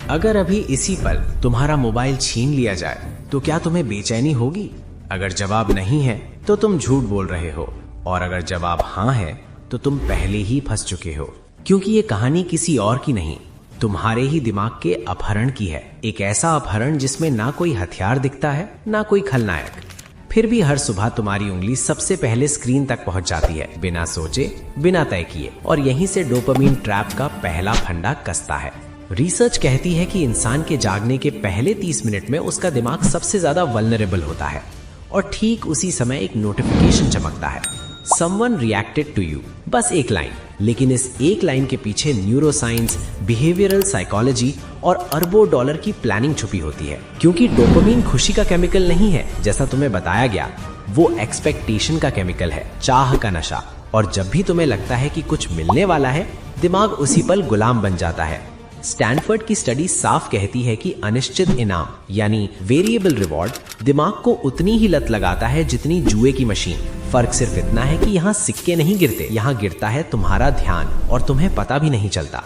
अगर अभी इसी पल तुम्हारा मोबाइल छीन लिया जाए तो क्या तुम्हें बेचैनी होगी? अगर जवाब नहीं है तो तुम झूठ बोल रहे हो, और अगर जवाब हाँ है तो तुम पहले ही फंस चुके हो। क्योंकि ये कहानी किसी और की नहीं, तुम्हारे ही दिमाग के अपहरण की है। एक ऐसा अपहरण जिसमें ना कोई हथियार दिखता है, ना कोई खलनायक। फिर भी हर सुबह तुम्हारी उंगली सबसे पहले स्क्रीन तक पहुंच जाती है, बिना सोचे, बिना तय किए, और यहीं से डोपामिन ट्रैप का पहला फंडा कसता है। रिसर्च कहती है कि इंसान के जागने के पहले 30 मिनट में उसका दिमाग सबसे ज्यादा वल्नरेबल होता है, और ठीक उसी समय एक नोटिफिकेशन चमकता है, समवन रिएक्टेड टू यू। बस एक लाइन, लेकिन इस एक लाइन के पीछे न्यूरोसाइंस, बिहेवियरल साइकोलॉजी और अरबों डॉलर की प्लानिंग छुपी होती है। क्योंकि डोपामिन खुशी का केमिकल नहीं है जैसा तुम्हें बताया गया, वो एक्सपेक्टेशन का केमिकल है, चाह का नशा। और जब भी तुम्हें लगता है कि कुछ मिलने वाला है, दिमाग उसी पल गुलाम बन जाता है। स्टैनफोर्ड की स्टडी साफ कहती है कि अनिश्चित इनाम यानी वेरिएबल रिवॉर्ड दिमाग को उतनी ही लत लगाता है जितनी जुए की मशीन। फर्क सिर्फ इतना है कि यहाँ सिक्के नहीं गिरते, यहाँ गिरता है तुम्हारा ध्यान, और तुम्हें पता भी नहीं चलता।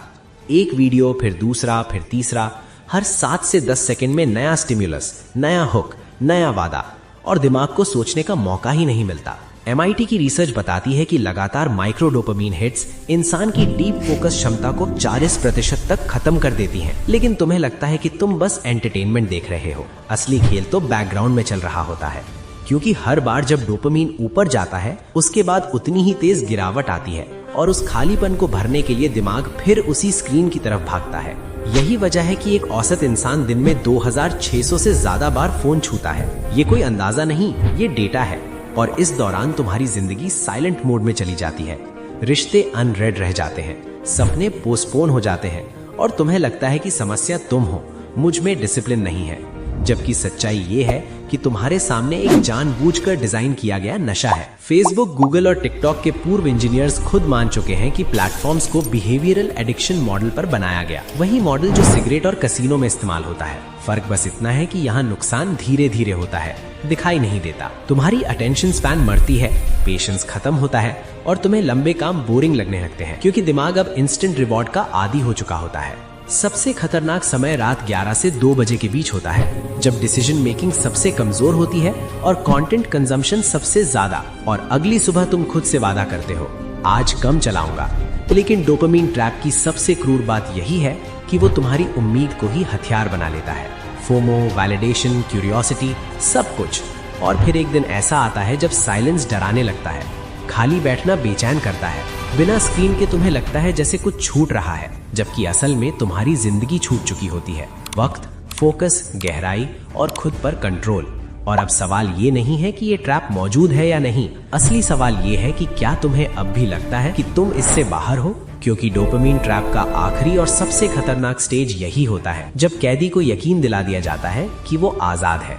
एक वीडियो, फिर दूसरा, फिर तीसरा, हर 7 से 10 सेकंड में नया स्टिम्युलस, नया हुक, नया वादा, और दिमाग को सोचने का मौका ही नहीं मिलता। MIT की रिसर्च बताती है कि लगातार माइक्रो डोपामिन हिट्स इंसान की डीप फोकस क्षमता को 40% तक खत्म कर देती हैं। लेकिन तुम्हें लगता है कि तुम बस एंटरटेनमेंट देख रहे हो, असली खेल तो बैकग्राउंड में चल रहा होता है। क्योंकि हर बार जब डोपामिन ऊपर जाता है, उसके बाद उतनी ही तेज गिरावट आती है, और उस खालीपन को भरने के लिए दिमाग फिर उसी स्क्रीन की तरफ भागता है। यही वजह है कि एक औसत इंसान दिन में 2600 से ज्यादा बार फोन छूता है। ये कोई अंदाजा नहीं, ये डेटा है। और इस दौरान तुम्हारी जिंदगी साइलेंट मोड में चली जाती है, रिश्ते अनरेड रह जाते हैं, सपने पोस्टपोन हो जाते हैं, और तुम्हें लगता है कि समस्या तुम हो, मुझ में डिसिप्लिन नहीं है। जबकि सच्चाई ये है कि तुम्हारे सामने एक जानबूझकर डिजाइन किया गया नशा है। फेसबुक, गूगल और टिकटॉक के पूर्व इंजीनियर्स खुद मान चुके हैं कि प्लेटफॉर्म्स को बिहेवियरल एडिक्शन मॉडल पर बनाया गया, वही मॉडल जो सिगरेट और कसीनो में इस्तेमाल होता है। फर्क बस इतना है कि यहाँ नुकसान धीरे धीरे होता है, दिखाई नहीं देता। तुम्हारी अटेंशन स्पैन मरती है, पेशेंस खत्म होता है, और तुम्हें लंबे काम बोरिंग लगने लगते हैं, क्योंकि दिमाग अब इंस्टेंट रिवॉर्ड का आदी हो चुका होता है। सबसे खतरनाक समय रात 11 से 2 बजे के बीच होता है, जब डिसीजन मेकिंग सबसे कमजोर होती है और कंटेंट कंजम्पशन सबसे ज्यादा। और अगली सुबह तुम खुद से वादा करते हो, आज कम चलाऊंगा। लेकिन डोपामिन ट्रैप की सबसे क्रूर बात यही है कि वो तुम्हारी उम्मीद को ही हथियार बना लेता है। फोमो, वैलिडेशन, क्यूरियोसिटी, सब कुछ। और फिर एक दिन ऐसा आता है जब साइलेंस डराने लगता है, खाली बैठना बेचैन करता है, बिना स्क्रीन के तुम्हें लगता है जैसे कुछ छूट रहा है, जबकि असल में तुम्हारी जिंदगी छूट चुकी होती है। वक्त, फोकस, गहराई और खुद पर कंट्रोल। और अब सवाल ये नहीं है कि ये ट्रैप मौजूद है या नहीं, असली सवाल ये है कि क्या तुम्हें अब भी लगता है कि तुम इससे बाहर हो? क्योंकि डोपामिन ट्रैप का आखिरी और सबसे खतरनाक स्टेज यही होता है, जब कैदी को यकीन दिला दिया जाता है कि वो आजाद है।